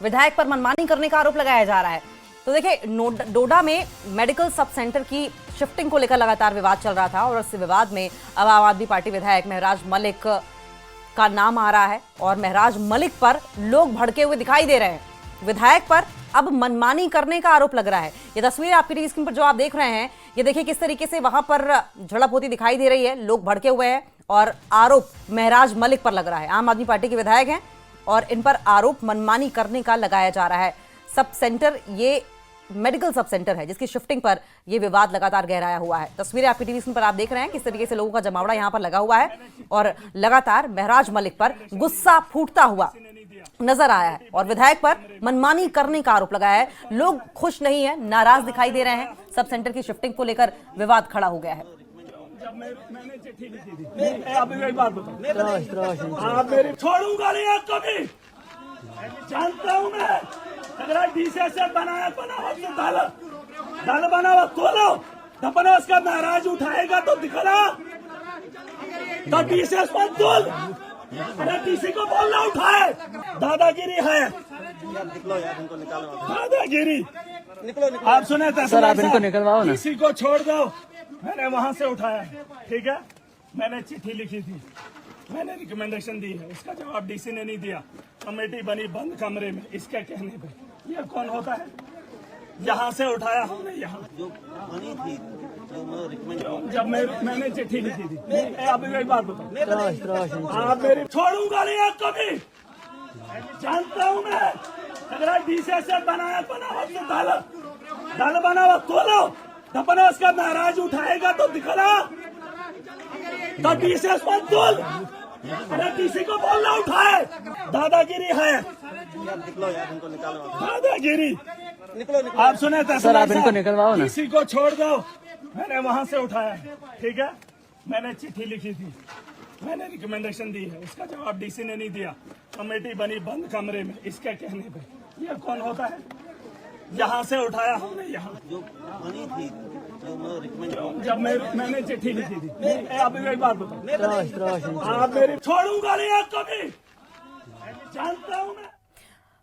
विधायक पर मनमानी करने का आरोप लगाया जा रहा है। तो देखिए, डोडा में मेडिकल सब सेंटर की शिफ्टिंग को लेकर लगातार विवाद चल रहा था और इस विवाद में अब आम आदमी पार्टी विधायक महराज मलिक का नाम आ रहा है और महराज मलिक पर लोग भड़के हुए दिखाई दे रहे हैं। विधायक पर अब मनमानी करने का आरोप लग रहा है। ये तस्वीर आपकी टीवी स्क्रीन पर जो आप देख रहे हैं, ये देखिए किस तरीके से वहां पर झड़प होती दिखाई दे रही है। लोग भड़के हुए हैं और आरोप महराज मलिक पर लग रहा है। आम आदमी पार्टी के विधायक हैं और इन पर आरोप मनमानी करने का लगाया जा रहा है। सब सेंटर, ये मेडिकल सब सेंटर है जिसकी शिफ्टिंग पर यह विवाद लगातार गहराया हुआ है। तस्वीरें आपकी टीवी स्क्रीन पर आप देख रहे हैं किस तरीके से लोगों का जमावड़ा यहां पर लगा हुआ है और लगातार महराज मलिक पर गुस्सा फूटता हुआ नजर आया है और विधायक पर मनमानी करने का आरोप लगाया है। लोग खुश नहीं है, नाराज दिखाई दे रहे हैं। सब सेंटर की शिफ्टिंग को लेकर विवाद खड़ा हो गया है। जब मैंने चिट्ठी लिखी थी, आप एक बात बताओ, आप मेरी छोड़ूंगा नहीं आपको भी, जानता हूं मैं। अगर डीसीएस बनाया बना हो तो दल बना हुआ खोलो, दपना उसका नाराज उठाएगा तो दिखला, तो डीसीएस मत बोल। अरे डीसी को बोलना उठाए, दादागिरी है, दादागिरी। आप सुने थे सर, आप इनको निकलवाओ ना, डीसी को छोड़ दो। मैंने वहां से उठाया, ठीक है। मैंने चिट्ठी लिखी थी, मैंने रिकमेंडेशन दी है, इसका जवाब डीसी ने नहीं दिया। कमेटी बनी बंद कमरे में, इसके कहने पे। ये कौन होता है? यहाँ से उठाया हमने, यहाँ जो बनी थी, जब मैंने चिट्ठी लिखी थी। आप एक बात बताओ, आप मेरी छोड़ूंगा नहीं आपको भी, जानता हूं मैं। अगर डीसीएस बनाया बना हो तो दल बना हुआ खोलो, दपना उसका नाराज उठाएगा तो दिखला, तो डीसीएस मत बोल। अरे डीसी को बोलना उठाए, दादागिरी है, दादागिरी। आप सुने थे सर, आप इनको निकलवाओ ना, डीसी को छोड़ दो। मैंने वहां से उठाया, ठीक है। मैंने चिट्ठी लिखी थी, मैंने रिकमेंडेशन दी है, इसका जवाब डीसी ने नहीं दिया। कमेटी बनी बंद कमरे में, इसके कहने पे। ये कौन होता है? यहाँ से उठाया हमने, यहाँ जो बनी थी, जब मैंने चिट्ठी लिखी थी। आप एक बात बताओ, आप मेरी छोड़ूंगा नहीं आपको भी, जानता हूं मैं।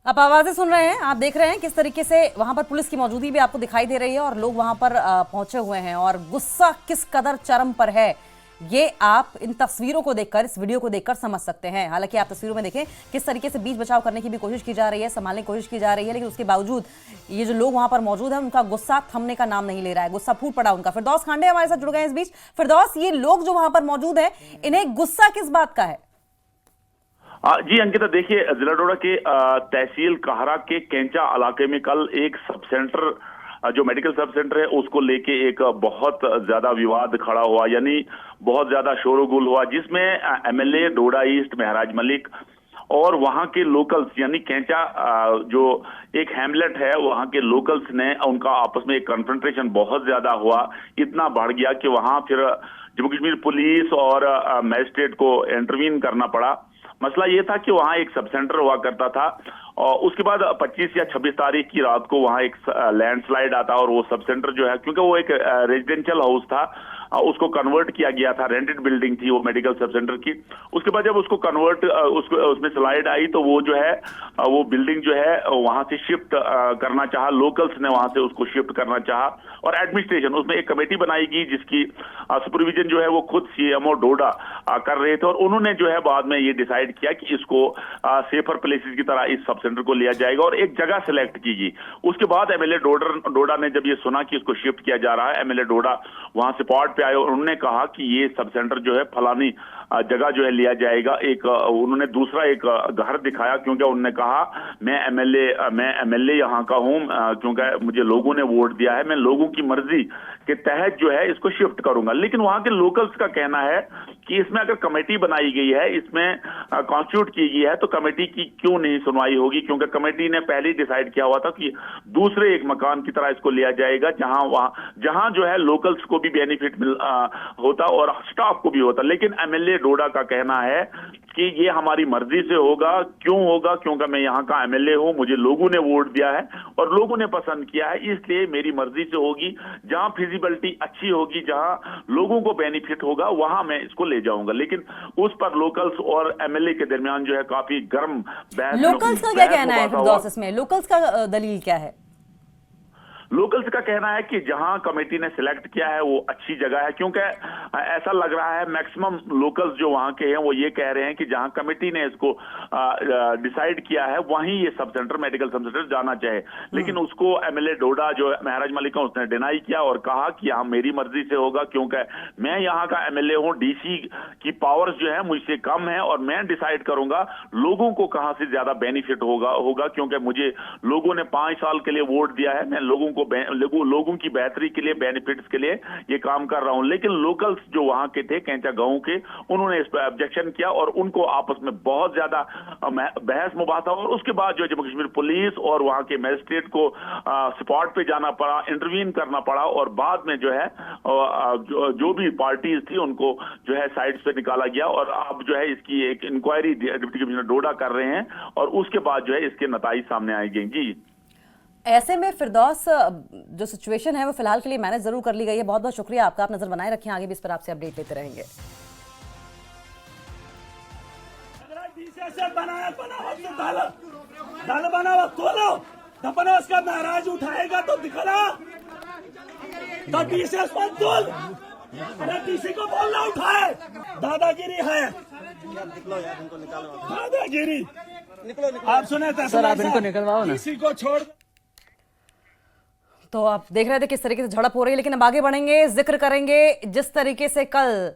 आप आवाजें सुन रहे हैं, आप देख रहे हैं किस तरीके से वहां पर पुलिस की मौजूदगी भी आपको दिखाई दे रही है और लोग वहां पर पहुंचे हुए हैं और गुस्सा किस कदर चरम पर है, ये आप इन तस्वीरों को देखकर, इस वीडियो को देखकर समझ सकते हैं। हालांकि आप तस्वीरों में देखें किस तरीके से बीच बचाव करने की भी कोशिश की जा रही है, संभालने की कोशिश की जा रही है, लेकिन उसके बावजूद ये जो लोग वहां पर मौजूद हैं उनका गुस्सा थमने का नाम नहीं ले रहा है। गुस्सा फूट पड़ा उनका। फिरदौस खांडे हमारे साथ जुड़ गए इस बीच। फिरदौस, ये लोग जो वहां पर मौजूद है, इन्हें गुस्सा किस बात का है? जी अंकिता, देखिए जिला डोडा के तहसील कहरा के केंचा इलाके में कल एक सब सेंटर, जो मेडिकल सब सेंटर है, उसको लेके एक बहुत ज्यादा विवाद खड़ा हुआ, यानी बहुत ज्यादा शोरगुल हुआ, जिसमें एमएलए डोडा ईस्ट महराज मलिक और वहां के लोकल्स, यानी केंचा जो एक हैमलेट है, वहां के लोकल्स ने, उनका आपस में एक कन्फ्रंटेशन बहुत ज्यादा हुआ। इतना बढ़ गया कि वहां फिर जम्मू कश्मीर पुलिस और मजिस्ट्रेट को इंटरवीन करना पड़ा। मसला ये था कि वहां एक सब सेंटर हुआ करता था और उसके बाद 25 या 26 तारीख की रात को वहां एक लैंडस्लाइड आता और वो सब सेंटर जो है, क्योंकि वो एक रेजिडेंशियल हाउस था, उसको कन्वर्ट किया गया था। रेंटेड बिल्डिंग थी वो मेडिकल सब सेंटर की। उसके बाद जब उसको कन्वर्ट, उसमें स्लाइड आई तो वो जो है, वो बिल्डिंग जो है वहां से शिफ्ट करना चाहा, लोकल्स ने वहां से उसको शिफ्ट करना चाहा और एडमिनिस्ट्रेशन, उसमें एक कमेटी बनाई गई जिसकी सुपरविजन जो है वो खुद सीएमओ डोडा कर रहे थे और उन्होंने जो है बाद में ये डिसाइड किया कि इसको सेफर प्लेसेस की तरह इस सब सेंटर को लिया जाएगा और एक जगह सिलेक्ट की गई। उसके बाद एमएलए डोडा ने जब ये सुना कि इसको शिफ्ट किया जा रहा है, एमएलए डोडा वहां से स्पॉट पे आए और उन्होंने कहा कि ये सब सेंटर जो है फलानी जगह जो है लिया जाएगा। एक उन्होंने दूसरा एक घर दिखाया, क्योंकि उन्होंने कहा मैं एमएलए यहाँ का हूँ, क्योंकि मुझे लोगों ने वोट दिया है, मैं लोगों की मर्जी के तहत जो है इसको शिफ्ट करूंगा। लेकिन वहां के लोकल्स का कहना है कि इसमें अगर कमेटी बनाई गई है, इसमें कॉन्स्टिट्यूट की गई है, तो कमेटी की क्यों नहीं सुनवाई होगी, क्योंकि कमेटी ने पहले ही डिसाइड किया हुआ था कि दूसरे एक मकान की तरह इसको लिया जाएगा, जहां जो है लोकल्स को भी बेनिफिट होता और स्टाफ को भी होता, लेकिन एमएलए डोडा का कहना है कि ये हमारी मर्जी से होगा। क्यों होगा? क्योंकि मैं यहाँ का एमएलए हूँ, मुझे लोगों ने वोट दिया है और लोगों ने पसंद किया है, इसलिए मेरी मर्जी से होगी। जहां फिजिबिलिटी अच्छी होगी, जहां लोगों को बेनिफिट होगा, वहां मैं इसको ले जाऊंगा। लेकिन उस पर लोकल्स और एमएलए के दरमियान जो है काफी गर्म बहस। लोकल्स का क्या कहना है फिरदौस इसमें? लोकल्स का दलील क्या है? लोकल्स का कहना है कि जहां कमेटी ने सिलेक्ट किया है वो अच्छी जगह है, क्योंकि ऐसा लग रहा है मैक्सिमम लोकल्स जो वहां के हैं वो ये कह रहे हैं कि जहां कमेटी ने इसको डिसाइड किया है वहीं ये sub centre, medical sub centre जाना चाहे। लेकिन उसको एमएलए डोडा जो महराज मलिक है उसने डिनाई किया और कहा कि हाँ मेरी मर्जी से होगा, क्योंकि मैं यहाँ का एमएलए हूँ, डीसी की पावर्स जो है मुझसे कम है और मैं डिसाइड करूंगा लोगों को कहां से ज्यादा बेनिफिट होगा, क्योंकि मुझे लोगों ने 5 साल के लिए वोट दिया है, मैं लोगों की बेहतरी के लिए, बेनिफिट्स के लिए ये काम कर रहा हूं। लेकिन लोकल्स जो वहां के थे, कैंचा गांव के, उन्होंने इस पर ऑब्जेक्शन किया और उनको आपस में बहुत ज्यादा बहस मुबासा, और उसके बाद जो जम्मू कश्मीर पुलिस और वहां के मजिस्ट्रेट को स्पॉट पे जाना पड़ा, इंटरवीन करना पड़ा और बाद में जो है जो भी पार्टीज थी उनको जो है साइड्स पे निकाला गया और अब जो है इसकी एक इंक्वायरी डिप्टी कमिश्नर डोडा कर रहे हैं और उसके बाद जो है इसके नताइज सामने आएंगे। जी, ऐसे में फिरदौस जो सिचुएशन है वो फिलहाल के लिए मैनेज जरूर कर ली गई है। बहुत बहुत शुक्रिया आपका, आप नजर बनाए रखें, आगे भी इस पर आपसे अपडेट लेते रहेंगे। उसका नाराज उठाएगा तो दिखला तो डीसी को बोलना उठाए, दादागिरी है, दादागिरी। आप सुने सर, आप इनको निकलवाओ ना। डीसी को छोड़। तो आप देख रहे थे किस तरीके से झड़प हो रही है, लेकिन अब आगे बढ़ेंगे, जिक्र करेंगे जिस तरीके से कल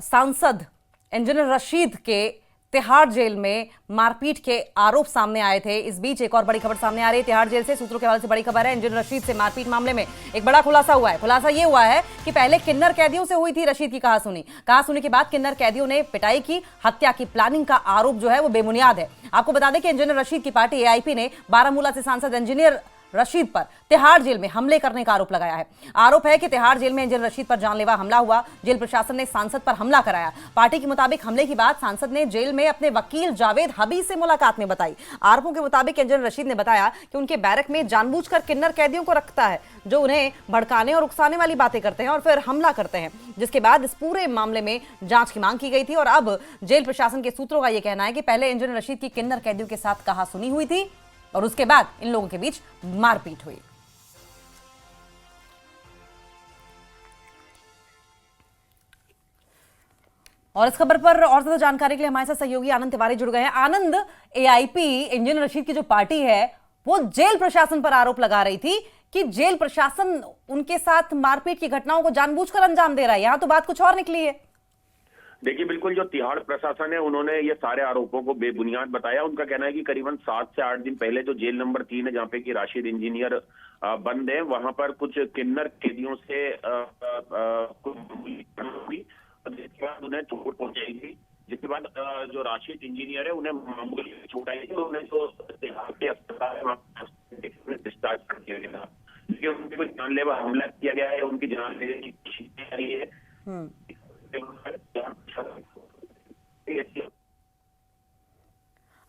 सांसद इंजीनियर रशीद के तिहाड़ जेल में मारपीट के आरोप सामने आए थे। इस बीच एक और बड़ी खबर सामने आ रही है तिहाड़ जेल से। सूत्रों के हवाले से बड़ी खबर है, इंजीनियर रशीद से मारपीट मामले में एक बड़ा खुलासा हुआ है। खुलासा ये हुआ है कि पहले किन्नर कैदियों से हुई थी रशीद की कहासुनी के बाद किन्नर कैदियों ने पिटाई की, हत्या की प्लानिंग का आरोप जो है वो बेबुनियाद है। आपको बता दें कि इंजीनियर रशीद की पार्टी एआईपी ने बारामूला से सांसद इंजीनियर रशीद पर तिहाड़ जेल में हमले करने का आरोप लगाया है। आरोप है कि तिहाड़ जेल में इंजीनियर रशीद पर जानलेवा हमला हुआ। जेल प्रशासन ने सांसद पर हमला कराया। पार्टी के मुताबिक हमले के बाद सांसद ने जेल में अपने वकील जावेद हबीब से मुलाकात में बताई। आरोपों के मुताबिक इंजीनियर रशीद ने बताया कि उनके बैरक में जानबूझकर किन्नर कैदियों को रखता है जो उन्हें भड़काने और उकसाने वाली बातें करते हैं और फिर हमला करते हैं, जिसके बाद इस पूरे मामले में जांच की मांग की गई थी। और अब जेल प्रशासन के सूत्रों का यह कहना है कि पहले इंजीनियर रशीद की किन्नर कैदियों के साथ कहासुनी हुई थी और उसके बाद इन लोगों के बीच मारपीट हुई। और इस खबर पर और ज्यादा जानकारी के लिए हमारे साथ सहयोगी आनंद तिवारी जुड़ गए हैं। आनंद, एआईपी इंजीनियर रशीद की जो पार्टी है वो जेल प्रशासन पर आरोप लगा रही थी कि जेल प्रशासन उनके साथ मारपीट की घटनाओं को जानबूझकर अंजाम दे रहा है। यहां तो बात कुछ और निकली है। देखिए, बिल्कुल जो तिहाड़ प्रशासन है उन्होंने ये सारे आरोपों को बेबुनियाद बताया। उनका कहना है कि करीबन 7 से 8 दिन पहले जो जेल नंबर 3 है जहाँ पे कि राशिद इंजीनियर बंद है, वहां पर कुछ किन्नर कैदियों से हुई, जिसके बाद उन्हें चोट पहुंचाई गई। जिसके बाद जो राशिद इंजीनियर है उन्हें मामूली चोट आई थी, उन्हें जो तिहाड़ के अस्पताल में डिस्चार्ज कर दिया गया था। क्योंकि उनके कुछ जानलेवा हमला किया गया है, उनकी जान लेने की कोशिश की रही है।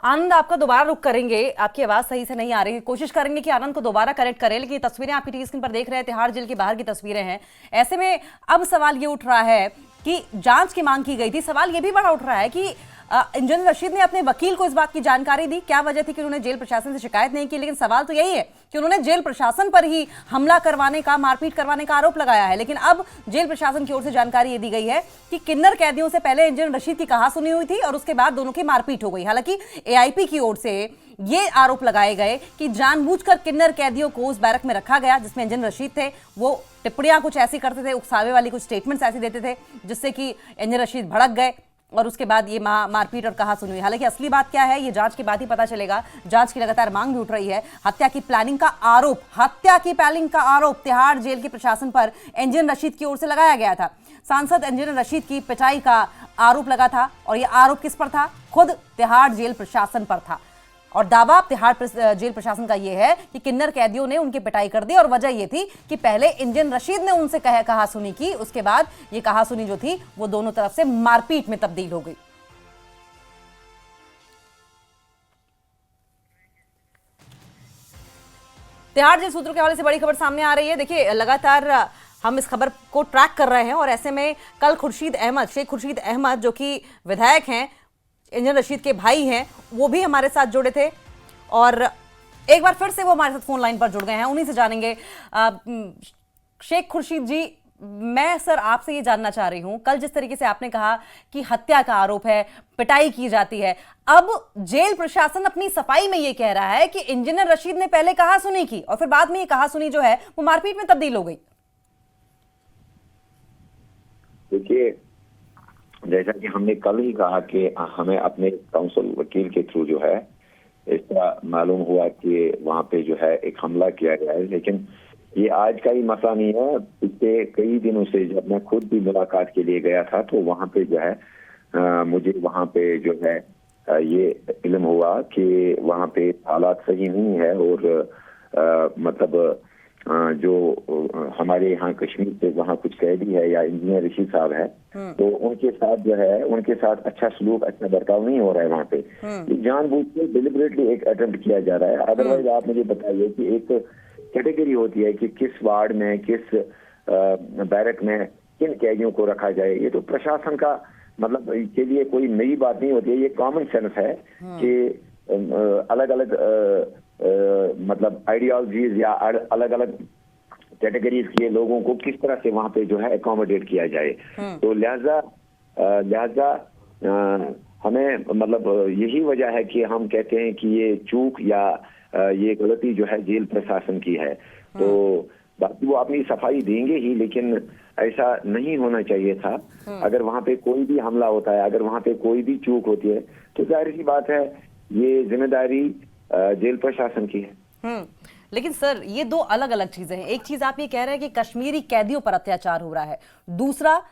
आनंद, आपका दोबारा रुक करेंगे, आपकी आवाज सही से नहीं आ रही है। कोशिश करेंगे कि आनंद को दोबारा कनेक्ट करें, लेकिन तस्वीरें आपकी टीवी स्क्रीन पर देख रहे हैं, तिहाड़ जेल के बाहर की तस्वीरें हैं। ऐसे में अब सवाल ये उठ रहा है कि जांच की मांग की गई थी। सवाल ये भी बड़ा उठ रहा है कि इंजीनियर रशीद ने अपने वकील को इस बात की जानकारी दी, क्या वजह थी कि उन्होंने जेल प्रशासन से शिकायत नहीं की। लेकिन सवाल तो यही है कि उन्होंने जेल प्रशासन पर ही हमला करवाने का, मारपीट करवाने का आरोप लगाया है। लेकिन अब जेल प्रशासन की ओर से जानकारी ये दी गई है कि किन्नर कैदियों से पहले इंजीनियर रशीद की कहासुनी हुई थी और उसके बाद दोनों की मारपीट हो गई। हालांकि एआईपी की ओर से ये आरोप लगाए गए कि जानबूझकर किन्नर कैदियों को उस बैरक में रखा गया जिसमें इंजीनियर रशीद थे। वो टिप्पणियां कुछ ऐसी करते थे, उकसावे वाली कुछ स्टेटमेंट्स ऐसी देते थे जिससे कि इंजीनियर रशीद भड़क गए और उसके बाद ये मारपीट और कहासुनी हुई। हालांकि असली बात क्या है ये जांच के बाद ही पता चलेगा। जांच की लगातार मांग भी उठ रही है। हत्या की प्लानिंग का आरोप तिहाड़ जेल के प्रशासन पर इंजीनियर रशीद की ओर से लगाया गया था। सांसद इंजीनियर रशीद की पिटाई का आरोप लगा था और यह आरोप किस पर था? खुद तिहाड़ जेल प्रशासन पर था। और दावा तिहाड़ जेल प्रशासन का यह है कि किन्नर कैदियों ने उनकी पिटाई कर दी और वजह यह थी कि पहले इंजन रशीद ने उनसे कहा सुनी की, उसके बाद ये कहा सुनी जो थी वो दोनों तरफ से मारपीट में तब्दील हो गई। तिहाड़ जेल सूत्रों के हवाले से बड़ी खबर सामने आ रही है। देखिए, लगातार हम इस खबर को ट्रैक कर रहे हैं और ऐसे में कल शेख खुर्शीद अहमद जो कि विधायक हैं, इंजन रशीद के भाई हैं, वो भी हमारे साथ जुड़े थे और एक बार फिर से वो हमारे साथ फोन लाइन पर जुड़ गए हैं। उन्हीं से जानेंगे। शेख खुर्शीद जी, मैं सर आपसे ये जानना चाह रही हूं, कल जिस तरीके से आपने कहा कि हत्या का आरोप है, पिटाई की जाती है, अब जेल प्रशासन अपनी सफाई में ये कह रहा है कि इंजीनियर रशीद ने पहले कहा सुनी की और फिर बाद में ये कहा सुनी जो है वो मारपीट में तब्दील हो गई। देखिए, जैसा कि हमने कल ही कहा कि हमें अपने काउंसिल वकील के थ्रू जो है इसका मालूम हुआ कि वहां पे जो है एक हमला किया गया है, लेकिन ये आज का ही मसला नहीं है। पिछले कई दिनों से जब मैं खुद भी मुलाकात के लिए गया था तो वहां पे जो है मुझे वहां पे जो है ये इल्म हुआ कि वहां पे हालात सही नहीं है और मतलब जो हमारे यहाँ कश्मीर से वहाँ कुछ कैदी है या इंजीनियर रशीद साहब है, तो उनके साथ जो है उनके साथ अच्छा सलूक, अच्छा बर्ताव नहीं हो रहा है वहाँ पे। जानबूझ के डिलिबरेटली एक अटेम्प्ट किया जा रहा है। अदरवाइज आप मुझे बताइए कि एक कैटेगरी होती है कि किस वार्ड में, किस बैरक में किन कैदियों को रखा जाए। ये तो प्रशासन का मतलब के लिए कोई नई बात नहीं होती है, ये कॉमन सेंस है कि अलग अलग मतलब आइडियोलॉजीज या अलग अलग कैटेगरीज के लोगों को किस तरह से वहां पे जो है अकोमोडेट किया जाए। तो लिहाजा हमें मतलब यही वजह है कि हम कहते हैं कि ये चूक या ये गलती जो है जेल प्रशासन की है। तो बाकी वो अपनी सफाई देंगे ही, लेकिन ऐसा नहीं होना चाहिए था। अगर वहां पे कोई भी हमला होता है, अगर वहां पे कोई भी चूक होती है, तो जाहिर सी बात है ये जिम्मेदारी जेल प्रशासन की है। लेकिन सर, ये दो अलग अलग चीजें हैं। एक चीज आप ये कह रहे हैं कि कश्मीरी कैदियों पर अत्याचार हो रहा है, दूसरा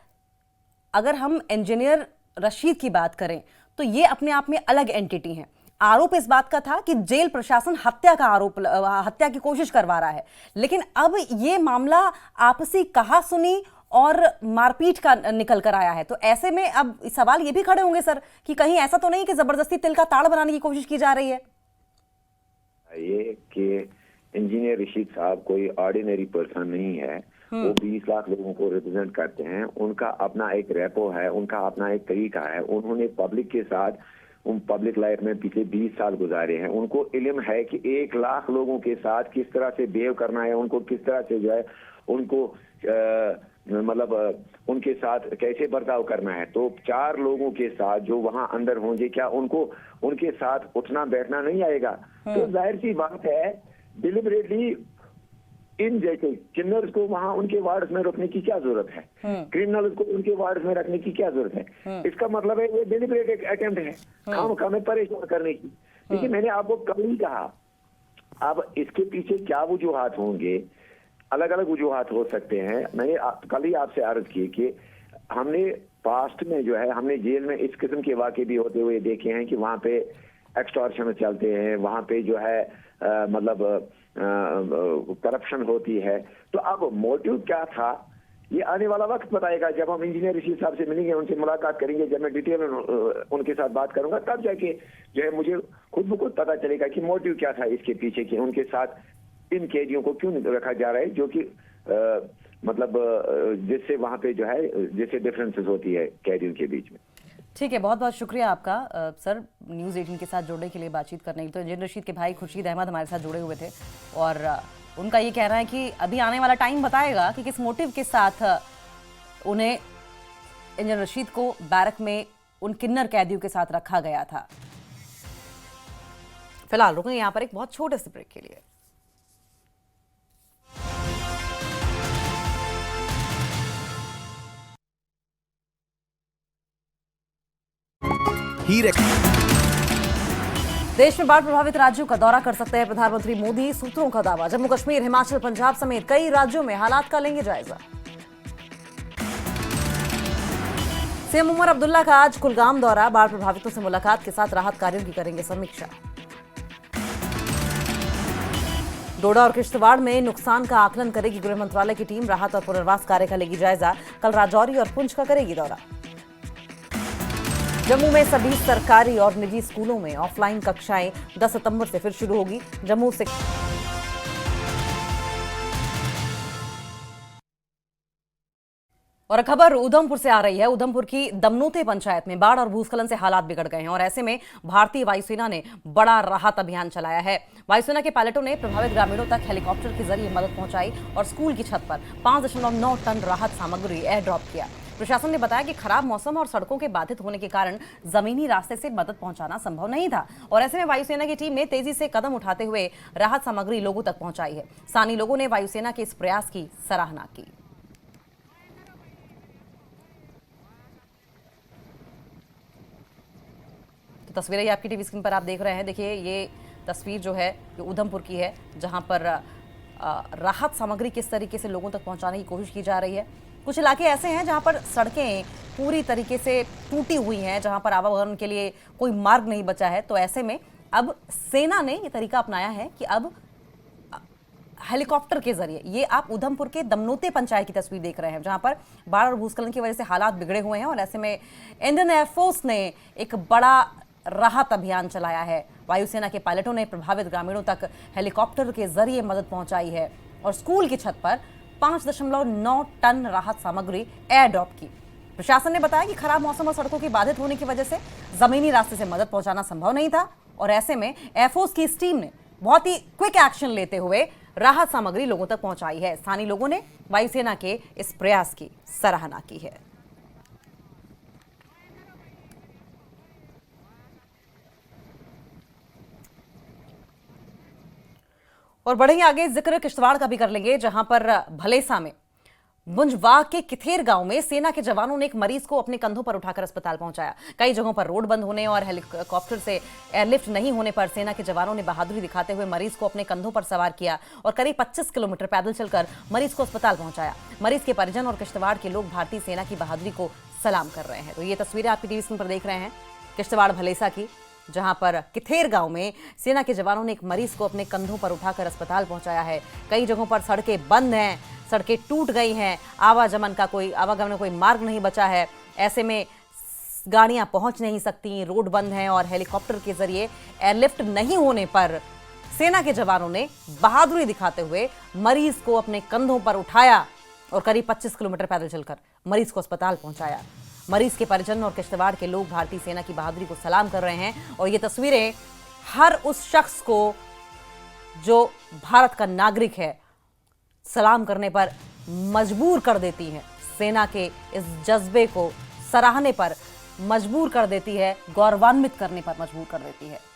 अगर हम इंजीनियर रशीद की बात करें तो ये अपने आप में अलग एंटिटी हैं। आरोप इस बात का था कि जेल प्रशासन हत्या की कोशिश करवा रहा है, लेकिन अब ये मामला आपसी कहा सुनी और मारपीट का निकल कर आया है। तो ऐसे में अब सवाल ये भी खड़े होंगे सर कि कहीं ऐसा तो नहीं कि जबरदस्ती तिल का ताड़ बनाने की कोशिश की जा रही है। ये कि इंजीनियर रशीद साहब कोई ऑर्डिनरी पर्सन नहीं है, वो 20 लाख लोगों को रिप्रेजेंट करते हैं। उनका अपना एक रेपो है, उनका अपना एक तरीका है। उन्होंने पब्लिक के साथ पब्लिक लाइफ में पिछले 20 साल गुजारे हैं। उनको इल्म है कि 1 लाख लोगों के साथ किस तरह से बिहेव करना है, उनको किस तरह से जो है उनको मतलब उनके साथ कैसे बर्ताव करना है। तो 4 लोगों के साथ जो वहां अंदर होंगे, क्या उनको उनके साथ उठना बैठना नहीं आएगा? तो जाहिर सी बात है डिलिबरेटली इन जैसे किन्नर्स को वहां उनके वार्ड में रखने की क्या जरूरत है, क्रिमिनल्स को उनके वार्ड में रखने की क्या जरूरत है? इसका मतलब है ये डिलिबरेट एक अटेम्प्ट है हमें परेशान करने की। देखिए, मैंने आपको कल ही कहा, अब इसके पीछे क्या वजूहात होंगे, अलग अलग वजूहात हो सकते हैं। मैंने कल ही आपसे अर्ज की कि हमने पास्ट में जो है हमने जेल में इस किस्म के वाकये भी होते हुए देखे हैं कि वहां पे एक्सटॉर्शन चलते हैं, वहां पे जो है मतलब करप्शन होती है। तो अब मोटिव क्या था ये आने वाला वक्त बताएगा। जब हम इंजीनियर रशीद साहब से मिलेंगे, उनसे मुलाकात करेंगे, जब मैं डिटेल में उनके साथ बात करूंगा, तब जाके जो है मुझे खुद ब खुद पता चलेगा कि मोटिव क्या था इसके पीछे, कि उनके साथ इन कैदियों को क्यों रखा जा रहा है, जो कि मतलब जिससे वहां पे जो है जिससे डिफरेंसेस होती है कैदियों के बीच में। ठीक है, बहुत बहुत शुक्रिया आपका सर न्यूज़ 18 के साथ जुड़ने के लिए, बातचीत करने के लिए। तो इंजीनियर रशीद के भाई खुर्शीद अहमद हमारे साथ जुड़े हुए थे और उनका ये कहना है कि अभी आने वाला टाइम बताएगा कि किस मोटिव के साथ उन्हें इंजीनियर रशीद को बैरक में उन किन्नर कैदियों के साथ रखा गया था। फिलहाल रुकेंगे यहाँ पर एक बहुत छोटे से ब्रेक के लिए। देश में बाढ़ प्रभावित राज्यों का दौरा कर सकते हैं प्रधानमंत्री मोदी, सूत्रों का दावा। जम्मू कश्मीर, हिमाचल, पंजाब समेत कई राज्यों में हालात का लेंगे जायजा। सीएम उमर अब्दुल्ला का आज कुलगाम दौरा, बाढ़ प्रभावितों से मुलाकात के साथ राहत कार्यों की करेंगे समीक्षा। डोडा और किश्तवाड़ में नुकसान का आकलन करेगी गृह मंत्रालय की टीम। राहत और पुनर्वास कार्य का लेगी जायजा। कल राजौरी और पुंछ का करेगी दौरा। जम्मू में सभी सरकारी और निजी स्कूलों में ऑफलाइन कक्षाएं 10 सितंबर से फिर शुरू होगी। जम्मू से और खबर उधमपुर से आ रही है। उधमपुर की दमनोते पंचायत में बाढ़ और भूस्खलन से हालात बिगड़ गए हैं और ऐसे में भारतीय वायुसेना ने बड़ा राहत अभियान चलाया है। वायुसेना के पायलटों ने प्रभावित ग्रामीणों तक हेलीकॉप्टर के जरिए मदद पहुंचाई और स्कूल की छत पर 5.9 टन राहत सामग्री एयर ड्रॉप किया। प्रशासन ने बताया कि खराब मौसम और सड़कों के बाधित होने के कारण जमीनी रास्ते से मदद पहुंचाना संभव नहीं था और ऐसे में वायुसेना की टीम ने तेजी से कदम उठाते हुए राहत सामग्री लोगों तक पहुंचाई है। स्थानीय लोगों ने वायुसेना के इस प्रयास की सराहना की। तो तस्वीरें ये आपकी टीवी स्क्रीन पर आप देख रहे हैं। देखिए ये तस्वीर जो है ये उधमपुर की है, जहां पर राहत सामग्री किस तरीके से लोगों तक पहुंचाने की कोशिश की जा रही है। कुछ इलाके ऐसे हैं जहां पर सड़कें पूरी तरीके से टूटी हुई हैं, जहां पर आवागमन के लिए कोई मार्ग नहीं बचा है। तो ऐसे में अब सेना ने ये तरीका अपनाया है कि अब हेलीकॉप्टर के जरिए, ये आप उधमपुर के दमनोते पंचायत की तस्वीर देख रहे हैं, जहां पर बाढ़ और भूस्खलन की वजह से हालात बिगड़े हुए हैं और ऐसे में इंडियन एयरफोर्स ने एक बड़ा राहत अभियान चलाया है। वायुसेना के पायलटों ने प्रभावित ग्रामीणों तक हेलीकॉप्टर के जरिए मदद पहुंचाई है और स्कूल की छत पर 5.9 टन राहत सामग्री एयर ड्रॉप की। प्रशासन ने बताया कि खराब मौसम और सड़कों की बाधित होने की वजह से जमीनी रास्ते से मदद पहुंचाना संभव नहीं था और ऐसे में एयरफोर्स की इस टीम ने बहुत ही क्विक एक्शन लेते हुए राहत सामग्री लोगों तक पहुंचाई है। स्थानीय लोगों ने वायुसेना के इस प्रयास की सराहना की है। और बढ़ेंगे आगे, जिक्र किश्तवाड़ का भी कर लेंगे, जहां पर भलेसा में बुंजवाग के किथेर गांव में सेना के जवानों ने एक मरीज को अपने कंधों पर उठाकर अस्पताल पहुंचाया। कई जगहों पर रोड बंद होने और हेलीकॉप्टर से एयरलिफ्ट नहीं होने पर सेना के जवानों ने बहादुरी दिखाते हुए मरीज को अपने कंधों पर सवार किया और करीब 25 किलोमीटर पैदल चलकर मरीज को अस्पताल पहुंचाया। मरीज के परिजन और किश्तवाड़ के लोग भारतीय सेना की बहादुरी को सलाम कर रहे हैं। तो ये तस्वीरें आपकी टीवी स्क्रीन पर देख रहे हैं किश्तवाड़ भलेसा की, जहां पर किथेर गांव में सेना के जवानों ने एक मरीज को अपने कंधों पर उठाकर अस्पताल पहुंचाया है। कई जगहों पर सड़कें बंद हैं, सड़कें टूट गई हैं, आवागमन का कोई मार्ग नहीं बचा है। ऐसे में गाड़ियां पहुंच नहीं सकती, रोड बंद हैं और हेलीकॉप्टर के जरिए एयरलिफ्ट नहीं होने पर सेना के जवानों ने बहादुरी दिखाते हुए मरीज को अपने कंधों पर उठाया और करीब 25 किलोमीटर पैदल चलकर मरीज को अस्पताल पहुंचाया। मरीज के परिजन और किश्तवाड़ के लोग भारतीय सेना की बहादुरी को सलाम कर रहे हैं और ये तस्वीरें हर उस शख्स को जो भारत का नागरिक है सलाम करने पर मजबूर कर देती हैं। सेना के इस जज्बे को सराहने पर मजबूर कर देती है, गौरवान्वित करने पर मजबूर कर देती है।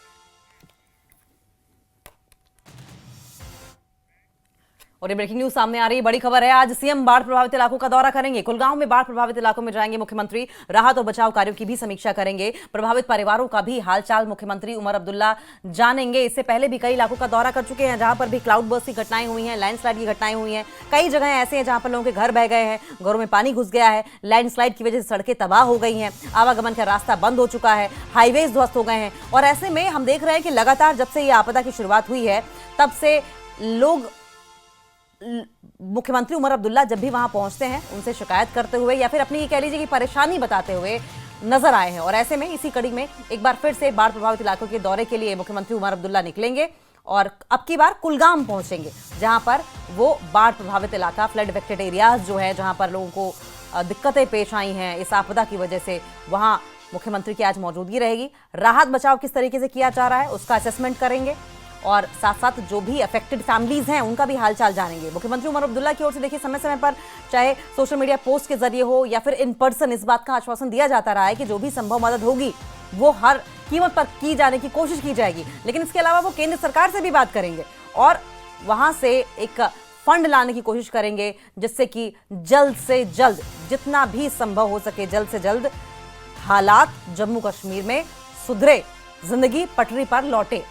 और ये ब्रेकिंग न्यूज सामने आ रही है, बड़ी खबर है। आज सीएम बाढ़ प्रभावित इलाकों का दौरा करेंगे। कुलगांव में बाढ़ प्रभावित इलाकों में जाएंगे मुख्यमंत्री। राहत और बचाव कार्यों की भी समीक्षा करेंगे। प्रभावित परिवारों का भी हालचाल मुख्यमंत्री उमर अब्दुल्ला जानेंगे। इससे पहले भी कई इलाकों का दौरा कर चुके हैं, जहां पर भी क्लाउड बर्स्ट की घटनाएं हुई हैं, लैंडस्लाइड की घटनाएं हुई हैं। कई जगह ऐसे हैं जहां पर लोगों के घर बह गए हैं, घरों में पानी घुस गया है, लैंडस्लाइड की वजह से सड़कें तबाह हो गई हैं, आवागमन का रास्ता बंद हो चुका है, हाईवेज ध्वस्त हो गए हैं। और ऐसे में हम देख रहे हैं कि लगातार जब से ये आपदा की शुरुआत हुई है तब से लोग मुख्यमंत्री उमर अब्दुल्ला जब भी वहां पहुंचते हैं उनसे शिकायत करते हुए या फिर अपनी कह लीजिए कि परेशानी बताते हुए नजर आए हैं। और ऐसे में इसी कड़ी में एक बार फिर से बाढ़ प्रभावित इलाकों के दौरे के लिए मुख्यमंत्री उमर अब्दुल्ला निकलेंगे और अब की बार कुलगाम पहुंचेंगे, जहां पर वो बाढ़ प्रभावित इलाका, फ्लड अफेक्टेड एरियाज जो है, जहां पर लोगों को दिक्कतें पेश आई हैं इस आपदा की वजह से, वहां मुख्यमंत्री की आज मौजूदगी रहेगी। राहत बचाव किस तरीके से किया जा रहा है उसका असेसमेंट करेंगे और साथ साथ जो भी अफेक्टेड फैमिलीज हैं उनका भी हालचाल जानेंगे। मुख्यमंत्री उमर अब्दुल्ला की ओर से देखिए समय समय पर चाहे सोशल मीडिया पोस्ट के जरिए हो या फिर इन पर्सन इस बात का आश्वासन दिया जाता रहा है कि जो भी संभव मदद होगी वो हर कीमत पर की जाने की कोशिश की जाएगी। लेकिन इसके अलावा वो केंद्र सरकार से भी बात करेंगे और वहां से एक फंड लाने की कोशिश करेंगे जिससे कि जल्द से जल्द, जितना भी संभव हो सके जल्द से जल्द हालात जम्मू कश्मीर में सुधरे, जिंदगी पटरी पर लौटे।